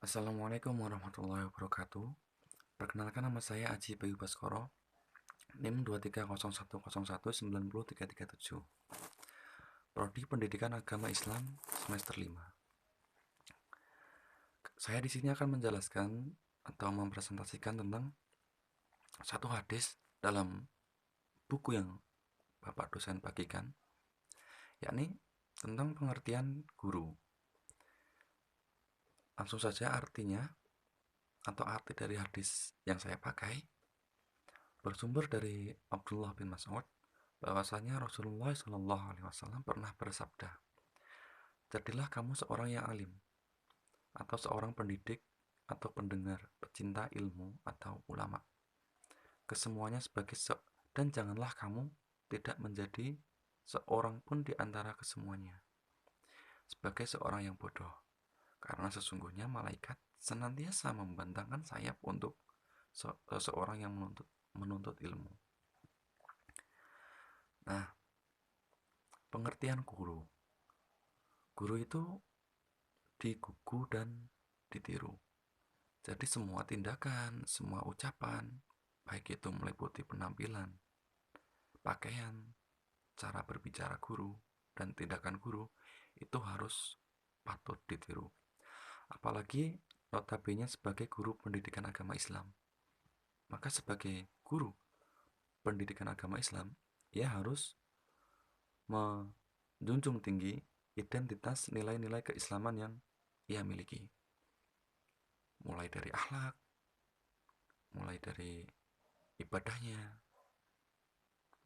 Assalamualaikum warahmatullahi wabarakatuh. Perkenalkan, nama saya Aji Bayu Baskoro, NIM 23010190337. Prodi Pendidikan Agama Islam semester 5. Saya di sini akan menjelaskan atau mempresentasikan tentang satu hadis dalam buku yang Bapak dosen bagikan, yakni tentang pengertian guru. Langsung saja artinya atau arti dari hadis yang saya pakai bersumber dari Abdullah bin Mas'ud, bahwasanya Rasulullah Shallallahu Alaihi Wasallam pernah bersabda, "Jadilah kamu seorang yang alim, atau seorang pendidik, atau pendengar, pecinta ilmu, atau ulama. Kesemuanya sebagai dan janganlah kamu tidak menjadi seorang pun di antara kesemuanya sebagai seorang yang bodoh, karena sesungguhnya malaikat senantiasa membentangkan sayap untuk seseorang yang menuntut ilmu." Nah, pengertian guru. Guru itu digugu dan ditiru. Jadi semua tindakan, semua ucapan, baik itu meliputi penampilan, pakaian, cara berbicara guru, dan tindakan guru, itu harus patut ditiru. Apalagi notabene sebagai guru pendidikan agama Islam. Maka sebagai guru pendidikan agama Islam, ia harus menjunjung tinggi identitas nilai-nilai keislaman yang ia miliki. Mulai dari akhlak, mulai dari ibadahnya,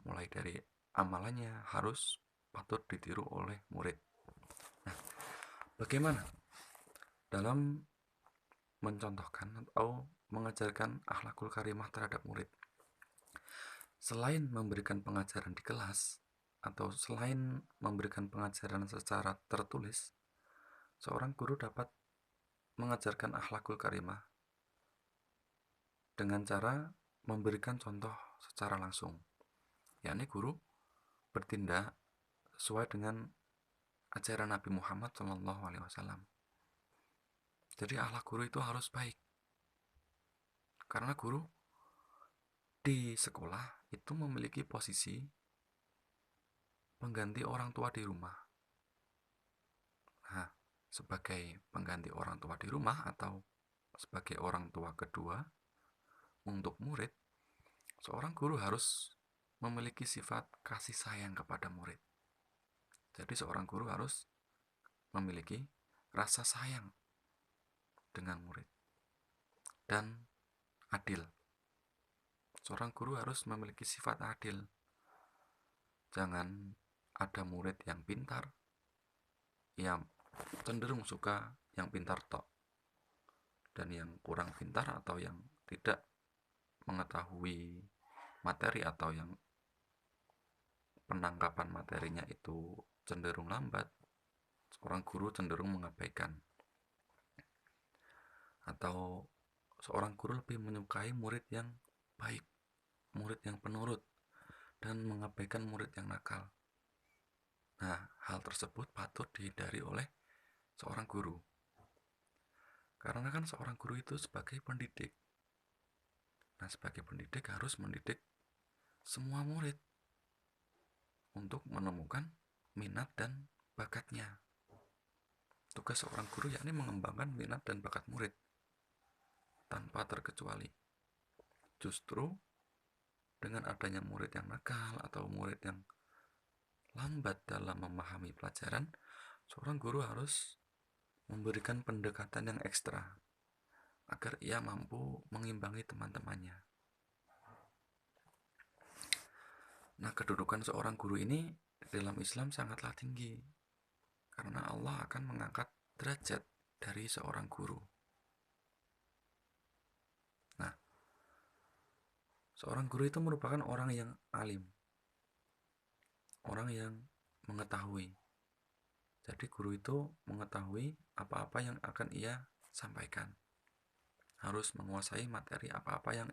mulai dari amalannya harus patut ditiru oleh murid. Nah, bagaimana dalam mencontohkan atau mengajarkan akhlakul karimah terhadap murid? Selain memberikan pengajaran di kelas atau selain memberikan pengajaran secara tertulis, seorang guru dapat mengajarkan akhlakul karimah dengan cara memberikan contoh secara langsung, yakni guru bertindak sesuai dengan ajaran Nabi Muhammad SAW. Jadi akhlak guru itu harus baik, karena guru di sekolah itu memiliki posisi pengganti orang tua di rumah. Nah, sebagai pengganti orang tua di rumah atau sebagai orang tua kedua untuk murid, seorang guru harus memiliki sifat kasih sayang kepada murid. Jadi seorang guru harus memiliki rasa sayang dengan murid dan adil. Seorang guru harus memiliki sifat adil. Jangan ada murid yang pintar, yang cenderung suka yang pintar tok, dan yang kurang pintar atau yang tidak mengetahui materi atau yang penangkapan materinya itu cenderung lambat. Seorang guru cenderung mengabaikan, atau seorang guru lebih menyukai murid yang baik, murid yang penurut, dan mengabaikan murid yang nakal. Nah, hal tersebut patut dihindari oleh seorang guru, karena kan seorang guru itu sebagai pendidik. Nah, sebagai pendidik harus mendidik semua murid untuk menemukan minat dan bakatnya. Tugas seorang guru yakni mengembangkan minat dan bakat murid tanpa terkecuali. Justru dengan adanya murid yang nakal atau murid yang lambat dalam memahami pelajaran, seorang guru harus memberikan pendekatan yang ekstra agar ia mampu mengimbangi teman-temannya. Nah, kedudukan seorang guru ini dalam Islam sangatlah tinggi, karena Allah akan mengangkat derajat dari seorang guru. Nah, seorang guru itu merupakan orang yang alim, orang yang mengetahui. Jadi guru itu mengetahui apa-apa yang akan ia sampaikan, harus menguasai materi apa-apa yang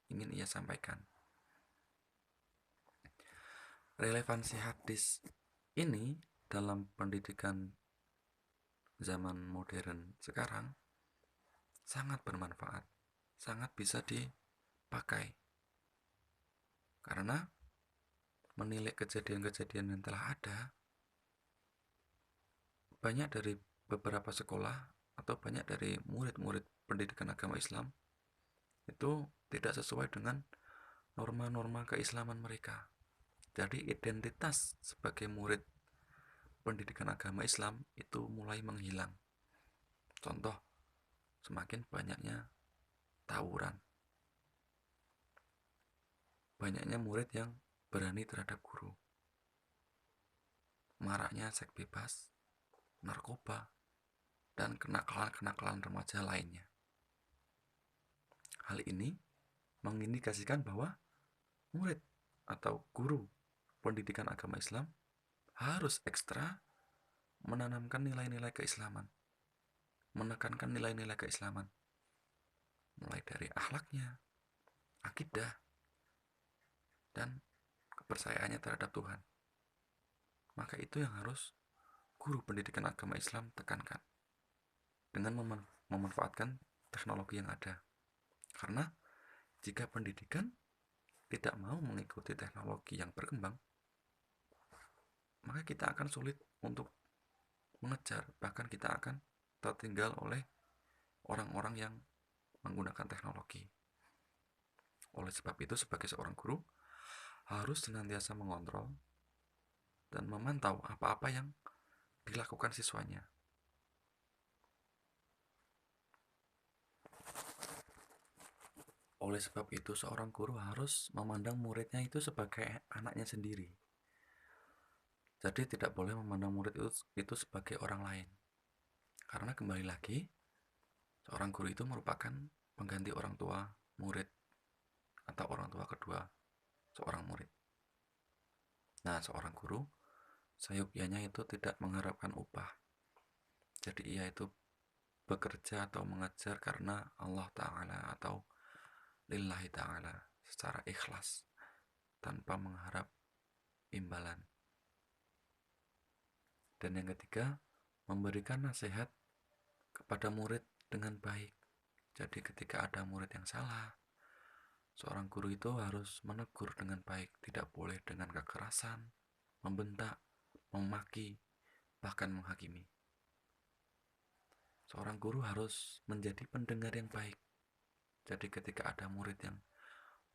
ingin ia sampaikan. Relevansi hadis ini dalam pendidikan zaman modern sekarang sangat bermanfaat, sangat bisa dipakai. Karena menilai kejadian-kejadian yang telah ada, banyak dari beberapa sekolah atau banyak dari murid-murid pendidikan agama Islam itu tidak sesuai dengan norma-norma keislaman mereka. Jadi identitas sebagai murid pendidikan agama Islam itu mulai menghilang. Contoh, semakin banyaknya tawuran, banyaknya murid yang berani terhadap guru, maraknya seks bebas, narkoba, dan kenakalan-kenakalan remaja lainnya. Hal ini mengindikasikan bahwa murid atau guru pendidikan agama Islam harus ekstra menanamkan nilai-nilai keislaman, menekankan nilai-nilai keislaman, mulai dari akhlaknya, akidah, dan kepercayaannya terhadap Tuhan. Maka itu yang harus guru pendidikan agama Islam tekankan dengan memanfaatkan teknologi yang ada. Karena jika pendidikan tidak mau mengikuti teknologi yang berkembang, maka kita akan sulit untuk mengejar, bahkan kita akan tertinggal oleh orang-orang yang menggunakan teknologi. Oleh sebab itu, sebagai seorang guru harus senantiasa mengontrol dan memantau apa-apa yang dilakukan siswanya. Oleh sebab itu, seorang guru harus memandang muridnya itu sebagai anaknya sendiri. Jadi tidak boleh memandang murid itu sebagai orang lain. Karena kembali lagi, seorang guru itu merupakan pengganti orang tua murid atau orang tua kedua seorang murid. Nah, seorang guru seyogyanya itu tidak mengharapkan upah. Jadi ia itu bekerja atau mengajar karena Allah Ta'ala atau lillahi ta'ala, secara ikhlas tanpa mengharap imbalan. Dan yang ketiga, memberikan nasihat kepada murid dengan baik. Jadi ketika ada murid yang salah, seorang guru itu harus menegur dengan baik, tidak boleh dengan kekerasan, membentak, memaki, bahkan menghakimi. Seorang guru harus menjadi pendengar yang baik. Jadi ketika ada murid yang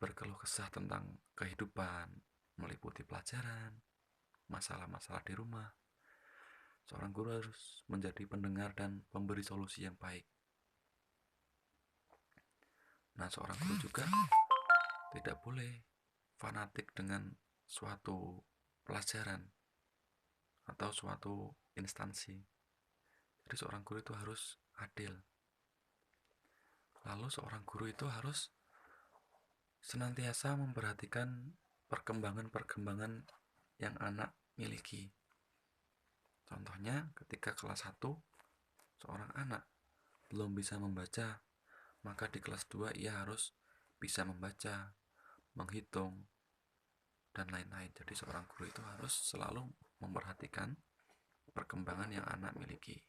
berkeluh kesah tentang kehidupan, meliputi pelajaran, masalah-masalah di rumah, seorang guru harus menjadi pendengar dan pemberi solusi yang baik. Nah, seorang guru juga tidak boleh fanatik dengan suatu pelajaran atau suatu instansi. Jadi seorang guru itu harus adil. Lalu seorang guru itu harus senantiasa memperhatikan perkembangan-perkembangan yang anak miliki. Contohnya ketika kelas 1 seorang anak belum bisa membaca, maka di kelas 2 ia harus bisa membaca, menghitung, dan lain-lain. Jadi seorang guru itu harus selalu memperhatikan perkembangan yang anak miliki.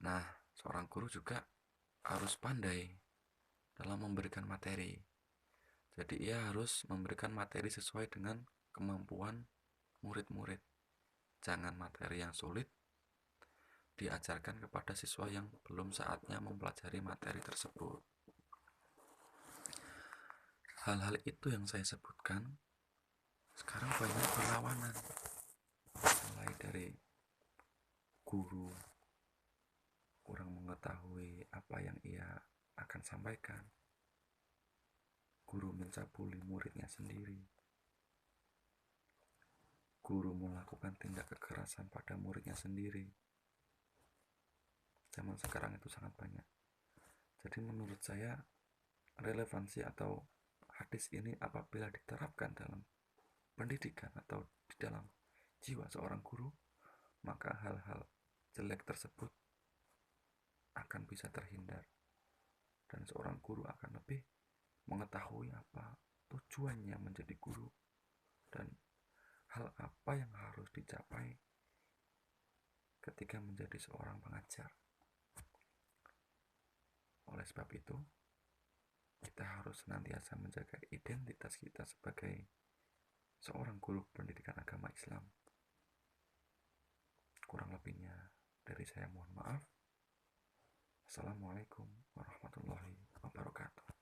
Nah, seorang guru juga harus pandai dalam memberikan materi. Jadi ia harus memberikan materi sesuai dengan kemampuan murid-murid. Jangan materi yang sulit diajarkan kepada siswa yang belum saatnya mempelajari materi tersebut. Hal-hal itu yang saya sebutkan sekarang banyak perlawanan, mulai dari guru kurang mengetahui apa yang ia akan sampaikan, guru mencabuli muridnya sendiri, guru melakukan tindak kekerasan pada muridnya sendiri. Zaman sekarang itu sangat banyak. Jadi menurut saya relevansi atau hadis ini apabila diterapkan dalam pendidikan atau di dalam jiwa seorang guru, maka hal-hal jelek tersebut akan bisa terhindar dan seorang guru akan lebih mengetahui apa tujuannya menjadi guru dan hal apa yang harus dicapai ketika menjadi seorang pengajar. Oleh sebab itu, kita harus senantiasa menjaga identitas kita sebagai seorang guru pendidikan agama Islam. Kurang lebihnya dari saya mohon maaf. Assalamualaikum warahmatullahi wabarakatuh.